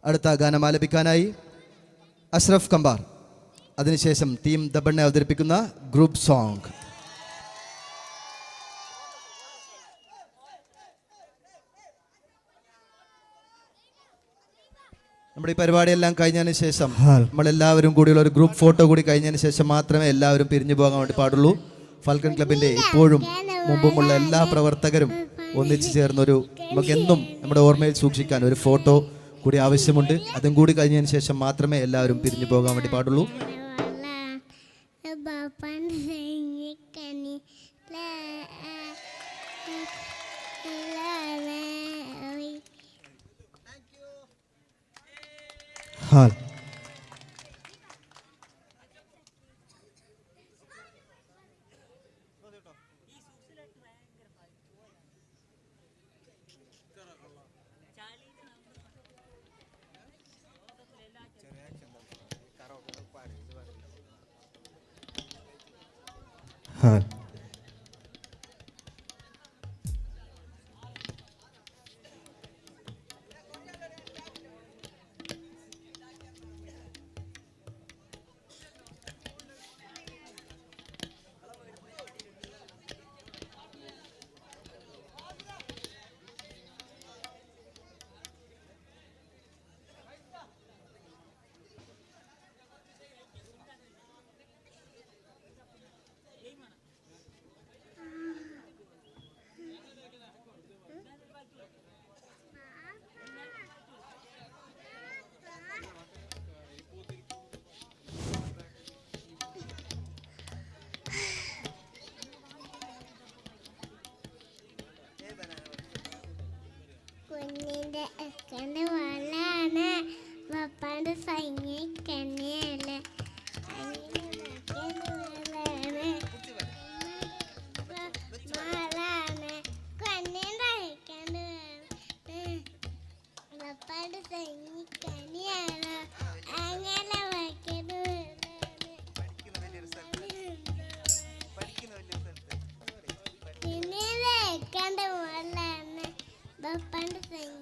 അടുത്ത ഗാനം ആലപിക്കാനായി അഷ്റഫ് കമ്പാർ, അതിനുശേഷം ടീം ദബണ്ണെ അവതരിപ്പിക്കുന്ന ഗ്രൂപ്പ് സോങ്. നമ്മുടെ ഈ പരിപാടിയെല്ലാം കഴിഞ്ഞതിന് ശേഷം നമ്മളെല്ലാവരും കൂടിയുള്ള ഒരു ഗ്രൂപ്പ് ഫോട്ടോ കൂടി കഴിഞ്ഞതിന് ശേഷം മാത്രമേ എല്ലാവരും പിരിഞ്ഞു പോകാൻ വേണ്ടി പാടുള്ളൂ. ഫാൽക്കൺ ക്ലബിൻ്റെ ഇപ്പോഴും മുമ്പുമുള്ള എല്ലാ പ്രവർത്തകരും ഒന്നിച്ചു ചേർന്നൊരു നമുക്കെന്നും നമ്മുടെ ഓർമ്മയിൽ സൂക്ഷിക്കാൻ ഒരു ഫോട്ടോ കൂടി ആവശ്യമുണ്ട്. അതും കൂടി കഴിഞ്ഞതിന് ശേഷം മാത്രമേ എല്ലാവരും പിരിഞ്ഞു പോകാൻ വേണ്ടി പാടുള്ളൂ. ഹാൽ ഹാൽ കുഞ്ഞിൻ്റെ അക്കൻ്റെ വളാണ് പപ്പാൻ്റെ സൈനിക്കന്നെയല്ല മാലാണ് കുഞ്ഞിൻ്റെ അക്കൻ്റെ പപ്പാൻ്റെ സൈനിക്കന്നെയാണ് അങ്ങനെ വയ്ക്കുന്നത് കുഞ്ഞിൻ്റെ അക്കൻ്റെ വളാണ് പപ്പാൻ്റെ സൈനിക